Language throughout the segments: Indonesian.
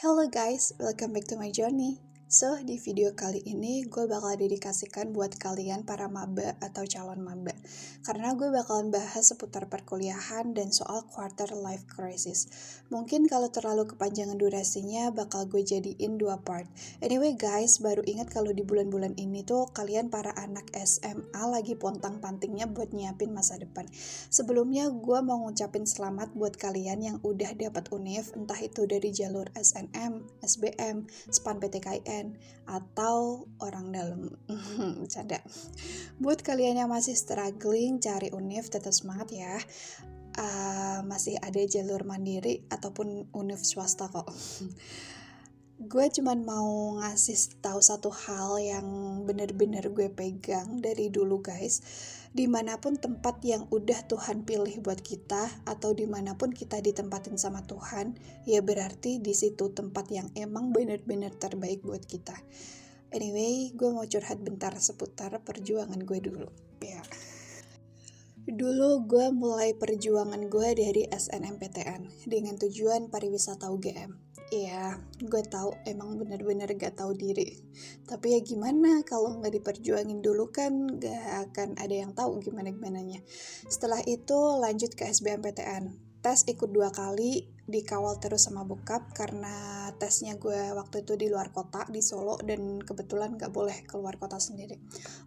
Hello guys, welcome back to my journey. So, di video kali ini gue bakal dedikasikan buat kalian para maba atau calon maba. Karena gue bakalan bahas seputar perkuliahan dan soal quarter life crisis. Mungkin kalau terlalu kepanjangan durasinya bakal gue jadiin 2 part. Anyway guys, baru ingat kalau di bulan-bulan ini tuh kalian para anak SMA lagi pontang-pantingnya buat nyiapin masa depan. Sebelumnya gue mau ngucapin selamat buat kalian yang udah dapat univ, entah itu dari jalur SNM, SBM, SPAN PTKIN, atau orang dalam. Bercanda. Buat kalian yang masih struggling cari univ, tetap semangat ya. Masih ada jalur mandiri ataupun univ swasta kok. Gue cuman mau ngasih tahu satu hal yang bener-bener gue pegang dari dulu guys. Dimanapun tempat yang udah Tuhan pilih buat kita, atau dimanapun kita ditempatin sama Tuhan, ya berarti di situ tempat yang emang bener-bener terbaik buat kita. Anyway, gue mau curhat bentar seputar perjuangan gue dulu. Ya. Dulu gue mulai perjuangan gue dari SNMPTN dengan tujuan pariwisata UGM. Iya, gue tahu emang bener-bener gak tahu diri. Tapi ya gimana kalau nggak diperjuangin dulu kan gak akan ada yang tahu gimana-gimananya. Setelah itu lanjut ke SBMPTN. Tes ikut 2 kali, dikawal terus sama bokap karena tesnya gue waktu itu di luar kota, di Solo, dan kebetulan gak boleh keluar kota sendiri.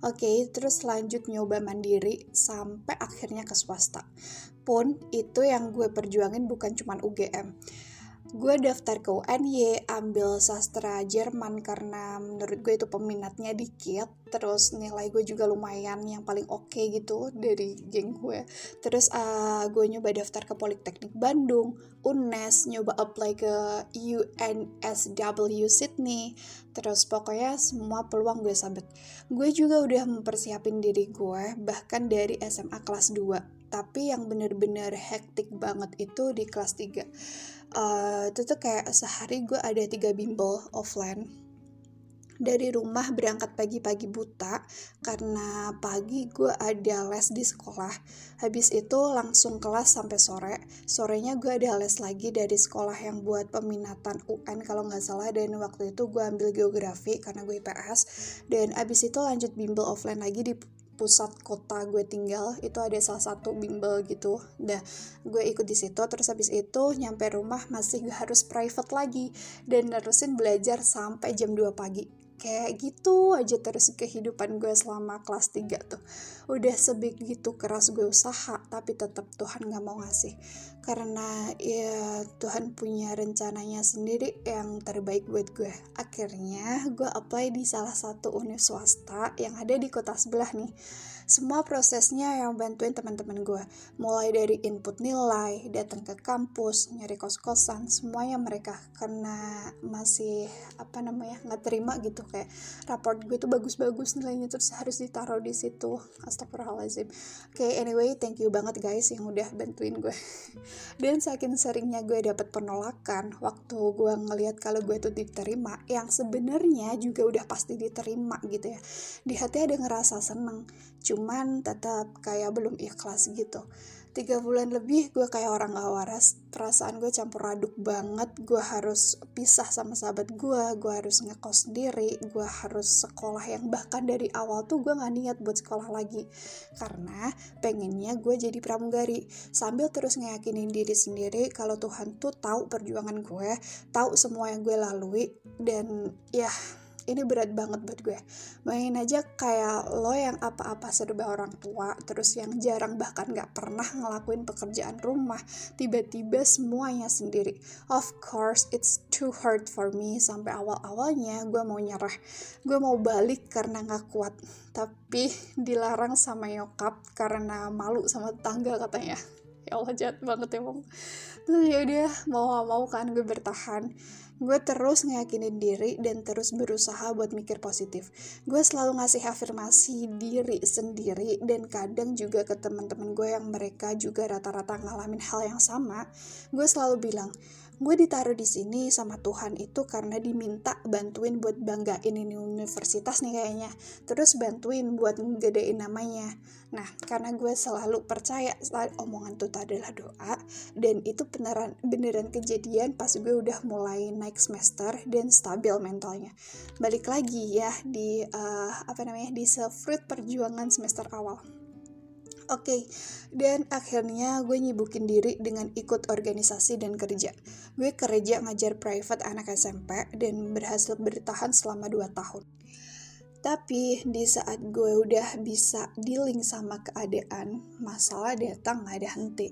Oke, terus lanjut nyoba mandiri sampai akhirnya ke swasta. Pun itu yang gue perjuangin bukan cuma UGM. Gue daftar ke UNY, ambil sastra Jerman karena menurut gue itu peminatnya dikit. Terus nilai gue juga lumayan, yang paling oke gitu dari geng gue. Terus gue nyoba daftar ke Politeknik Bandung, UNES, nyoba apply ke UNSW Sydney. Terus pokoknya semua peluang gue sambet. Gue juga udah mempersiapin diri gue bahkan dari SMA kelas 2. Tapi yang bener-bener hektik banget itu di kelas 3. Itu tuh kayak sehari gue ada 3 bimbel offline. Dari rumah berangkat pagi-pagi buta karena pagi gue ada les di sekolah. Habis itu langsung kelas sampai sore. Sorenya gue ada les lagi dari sekolah yang buat peminatan UN kalau nggak salah, dan waktu itu gue ambil geografi karena gue IPS. Dan abis itu lanjut bimbel offline lagi di pusat kota gue tinggal. Itu ada salah satu bimbel gitu. Gue ikut di situ. Terus habis itu nyampe rumah masih harus private lagi dan nerusin belajar sampai jam 2 pagi. Kayak gitu aja terus kehidupan gue selama kelas 3 tuh. Udah sebegitu keras gue usaha, tapi tetap Tuhan gak mau ngasih. Karena ya Tuhan punya rencananya sendiri yang terbaik buat gue. Akhirnya gue apply di salah satu univ swasta yang ada di kota sebelah nih. Semua prosesnya yang bantuin teman-teman gue. Mulai dari input nilai, datang ke kampus, nyari kos-kosan, semuanya mereka. Karena masih nggak terima gitu, kayak raport gue tuh bagus-bagus nilainya terus harus ditaruh di situ. Astagfirullahaladzim. Oke, anyway, thank you banget guys yang udah bantuin gue. Dan saking seringnya gue dapet penolakan waktu gue ngelihat kalau gue tuh diterima, yang sebenarnya juga udah pasti diterima gitu ya. Di hati ada ngerasa seneng, cuman tetap kayak belum ikhlas gitu. 3 bulan lebih gue kayak orang gak waras. Perasaan gue campur aduk banget. Gue harus pisah sama sahabat gue harus ngekos sendiri, gue harus sekolah yang bahkan dari awal tuh gue gak niat buat sekolah lagi. Karena pengennya gue jadi pramugari, sambil terus ngeyakinin diri sendiri kalau Tuhan tuh tahu perjuangan gue, tahu semua yang gue lalui. Dan ya, ini berat banget buat gue. Bayangin aja kayak lo yang apa-apa serba orang tua, terus yang jarang bahkan gak pernah ngelakuin pekerjaan rumah, tiba-tiba semuanya sendiri. Of course, it's too hard for me. Sampai awal-awalnya gue mau nyerah. Gue mau balik karena gak kuat. Tapi dilarang sama nyokap karena malu sama tetangga katanya. Ya Allah, jahat banget emang. Terus yaudah, mau kan gue bertahan. Gue terus ngeyakinin diri dan terus berusaha buat mikir positif. Gue selalu ngasih afirmasi diri sendiri, dan kadang juga ke teman-teman gue yang mereka juga rata-rata ngalamin hal yang sama. Gue selalu bilang, gue ditaruh di sini sama Tuhan itu karena diminta bantuin buat banggain ini universitas nih kayaknya, terus bantuin buat ngegedein namanya. Nah, karena gue selalu percaya omongan Tuhan adalah doa, dan itu beneran kejadian pas gue udah mulai naik semester dan stabil mentalnya. Balik lagi ya di di self-fruit perjuangan semester awal. Oke, dan akhirnya gue nyibukin diri dengan ikut organisasi dan kerja. Gue kerja ngajar private anak SMP dan berhasil bertahan selama 2 tahun. Tapi di saat gue udah bisa dealing sama keadaan, masalah datang gak ada henti.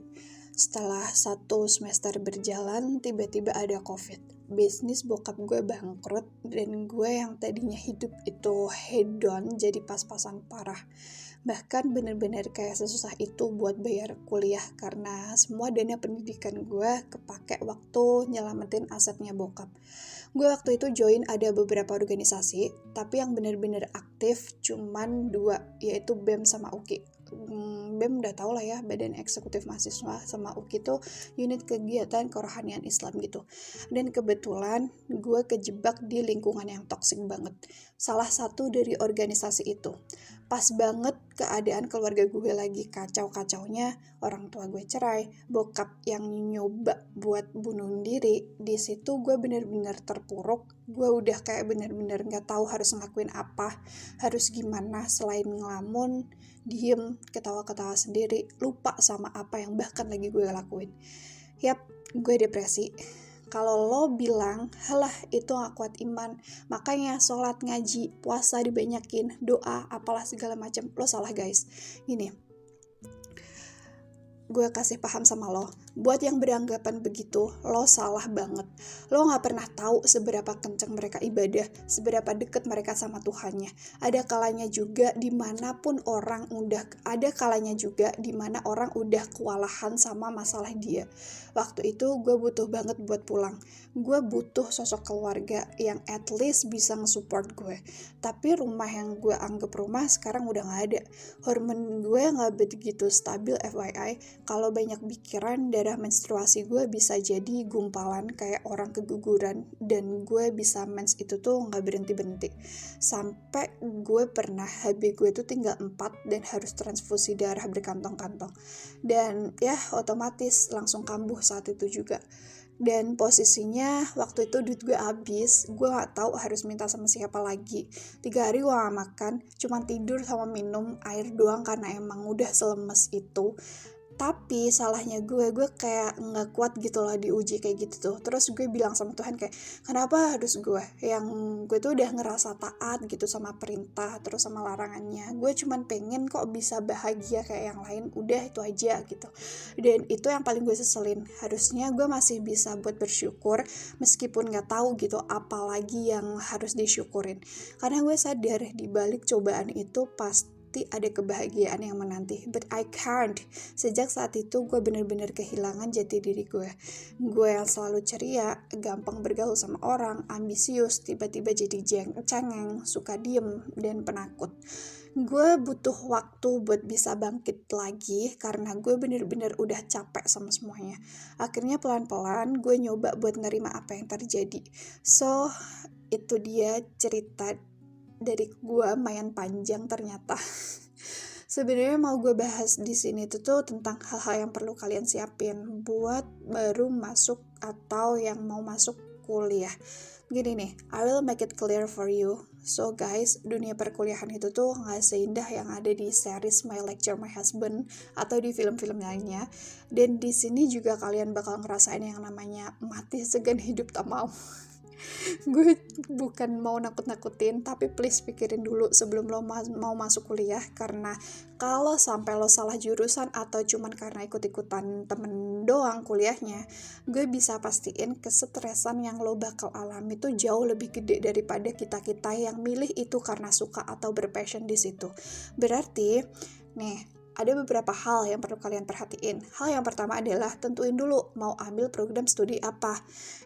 Setelah 1 semester berjalan, tiba-tiba ada COVID. Bisnis bokap gue bangkrut, dan gue yang tadinya hidup itu hedon jadi pas-pasan parah. Bahkan bener-bener kayak sesusah itu buat bayar kuliah karena semua dana pendidikan gue kepake waktu nyelamatin asetnya bokap. Gue waktu itu join ada beberapa organisasi, tapi yang bener-bener aktif cuman 2, yaitu BEM sama UKI. BEM udah tau lah ya, Badan Eksekutif Mahasiswa, sama UKI tuh unit kegiatan kerohanian Islam gitu. Dan kebetulan gue kejebak di lingkungan yang toksik banget, salah satu dari organisasi itu. Pas banget keadaan keluarga gue lagi kacau-kacaunya, orang tua gue cerai, bokap yang nyoba buat bunuh diri. Di situ gue bener-bener terpuruk. Gue udah kayak bener-bener gak tahu harus ngelakuin apa, harus gimana selain ngelamun, diem, ketawa-ketawa sendiri, lupa sama apa yang bahkan lagi gue lakuin. Yap, gue depresi. Kalau lo bilang, halah itu gak kuat iman, makanya sholat, ngaji, puasa dibanyakin, doa, apalah segala macam, lo salah guys. Gini, gue kasih paham sama lo, buat yang beranggapan begitu, lo salah banget. Lo gak pernah tahu seberapa kenceng mereka ibadah, seberapa deket mereka sama Tuhannya. Ada kalanya juga dimanapun orang ada kalanya juga dimana orang udah kewalahan sama masalah dia. Waktu itu gue butuh banget buat pulang. Gue butuh sosok keluarga yang at least bisa nge-support gue. Tapi rumah yang gue anggap rumah sekarang udah gak ada. Hormon gue gak begitu stabil FYI. Kalau banyak pikiran, darah menstruasi gue bisa jadi gumpalan kayak orang keguguran, dan gue bisa mens itu tuh gak berhenti-berhenti. Sampai gue pernah HB gue tuh tinggal 4 dan harus transfusi darah berkantong-kantong. Dan ya otomatis langsung kambuh saat itu juga. Dan posisinya waktu itu duit gue habis, gue gak tahu harus minta sama siapa lagi. 3 hari gue gak makan, cuma tidur sama minum air doang karena emang udah selemes itu. Tapi salahnya gue kayak gak kuat gitu loh diuji kayak gitu tuh. Terus gue bilang sama Tuhan kayak, kenapa harus gue? Yang gue tuh udah ngerasa taat gitu sama perintah, terus sama larangannya. Gue cuman pengen kok bisa bahagia kayak yang lain, udah itu aja gitu. Dan itu yang paling gue seselin. Harusnya gue masih bisa buat bersyukur, meskipun gak tahu gitu apalagi yang harus disyukurin. Karena gue sadar di balik cobaan itu pasti ada kebahagiaan yang menanti, but I can't. Sejak saat itu gue bener-bener kehilangan jati diri gue. Gue yang selalu ceria, gampang bergaul sama orang, ambisius, tiba-tiba jadi cengeng, suka diem, dan penakut. Gue butuh waktu buat bisa bangkit lagi karena gue bener-bener udah capek sama semuanya. Akhirnya pelan-pelan gue nyoba buat nerima apa yang terjadi. So, itu dia cerita dari gue, lumayan panjang ternyata. Sebenarnya mau gue bahas di sini tuh tentang hal-hal yang perlu kalian siapin buat baru masuk atau yang mau masuk kuliah. Gini nih, I will make it clear for you. So guys, dunia perkuliahan itu tuh gak seindah yang ada di series My Lecture My Husband atau di film-film lainnya. Dan di sini juga kalian bakal ngerasain yang namanya mati segan hidup tak mau. Gue bukan mau nakut-nakutin, tapi please pikirin dulu sebelum lo mau masuk kuliah, karena kalau sampai lo salah jurusan atau cuman karena ikut-ikutan temen doang kuliahnya, gue bisa pastiin kesetresan yang lo bakal alami tuh jauh lebih gede daripada kita-kita yang milih itu karena suka atau berpassion di situ. Berarti nih, ada beberapa hal yang perlu kalian perhatiin. Hal yang pertama adalah tentuin dulu mau ambil program studi apa.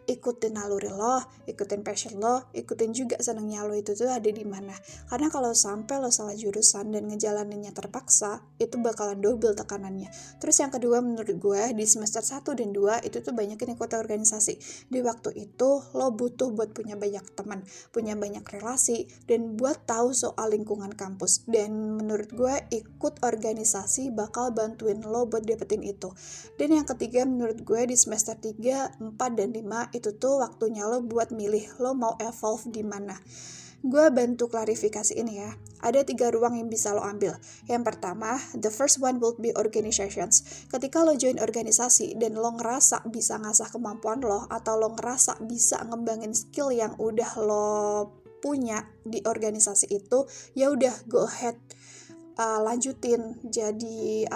Ikutin naluri lo, ikutin passion lo, ikutin juga senangnya lo itu tuh ada di mana. Karena kalau sampai lo salah jurusan dan ngejalaninnya terpaksa, itu bakalan double tekanannya. Terus yang kedua menurut gue di semester 1 dan 2 itu tuh banyakin ikut organisasi. Di waktu itu lo butuh buat punya banyak teman, punya banyak relasi, dan buat tahu soal lingkungan kampus. Dan menurut gue ikut organisasi bakal bantuin lo buat dapetin itu. Dan yang ketiga menurut gue di semester 3, 4, dan 5 itu tuh waktunya lo buat milih lo mau evolve di mana. Gue bantu klarifikasi ini ya. Ada 3 ruang yang bisa lo ambil. Yang pertama, the first one will be organizations. Ketika lo join organisasi dan lo ngerasa bisa ngasah kemampuan lo, atau lo ngerasa bisa ngembangin skill yang udah lo punya di organisasi itu, ya udah go ahead, lanjutin jadi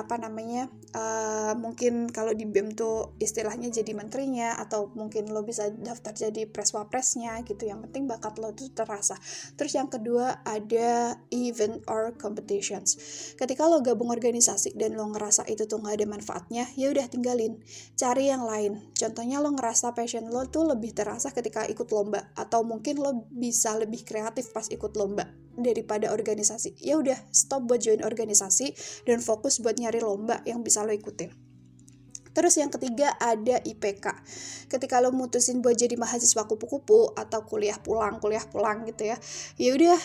mungkin kalau di BEM tuh istilahnya jadi menterinya, atau mungkin lo bisa daftar jadi preswapresnya gitu. Yang penting bakat lo tuh terasa. Terus yang kedua ada event or competitions. Ketika lo gabung organisasi dan lo ngerasa itu tuh nggak ada manfaatnya, ya udah tinggalin, cari yang lain. Contohnya lo ngerasa passion lo tuh lebih terasa ketika ikut lomba, atau mungkin lo bisa lebih kreatif pas ikut lomba daripada organisasi. Ya udah stop buat join organisasi dan fokus buat nyari lomba yang bisa lo ikutin. Terus yang ketiga ada IPK. Ketika lo mutusin buat jadi mahasiswa kupu-kupu atau kuliah pulang gitu ya, ya udah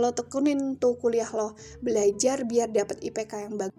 lo tekunin tuh kuliah lo, belajar biar dapat IPK yang bagus.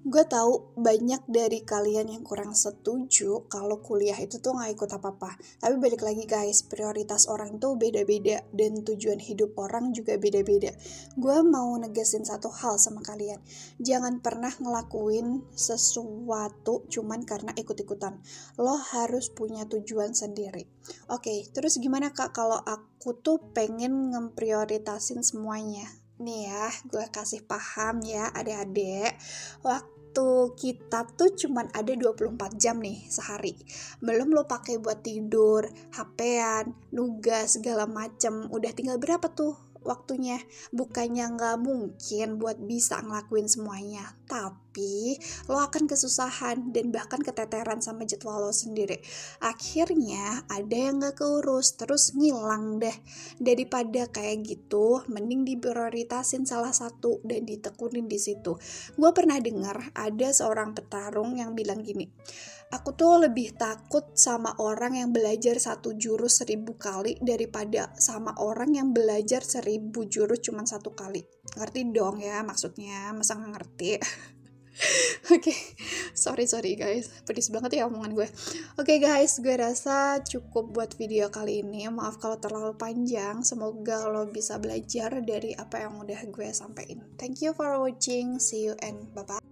Gue tahu banyak dari kalian yang kurang setuju kalau kuliah itu tuh gak ikut apa-apa. Tapi balik lagi guys, prioritas orang tuh beda-beda dan tujuan hidup orang juga beda-beda. Gue mau negesin satu hal sama kalian. Jangan pernah ngelakuin sesuatu cuman karena ikut-ikutan. Lo harus punya tujuan sendiri. Oke, terus gimana kak kalau aku tuh pengen ngeprioritasin semuanya? Nih ya, gue kasih paham ya adik-adik. Waktu kita tuh cuman ada 24 jam nih sehari. Belum lo pakai buat tidur, HP-an, nugas, segala macem. Udah tinggal berapa tuh waktunya? Bukannya nggak mungkin buat bisa ngelakuin semuanya, tapi lo akan kesusahan dan bahkan keteteran sama jadwal lo sendiri. Akhirnya ada yang nggak keurus, terus ngilang deh. Daripada kayak gitu, mending diprioritasin salah satu dan ditekunin di situ. Gue pernah dengar ada seorang petarung yang bilang gini, aku tuh lebih takut sama orang yang belajar 1 jurus 1000 kali daripada sama orang yang belajar 1000 jurus cuma 1 kali. Ngerti dong ya maksudnya, masa nggak ngerti? Oke, sorry guys, pedis banget ya omongan gue. Oke guys, gue rasa cukup buat video kali ini. Maaf kalau terlalu panjang, semoga lo bisa belajar dari apa yang udah gue sampaikan. Thank you for watching, see you and bye-bye.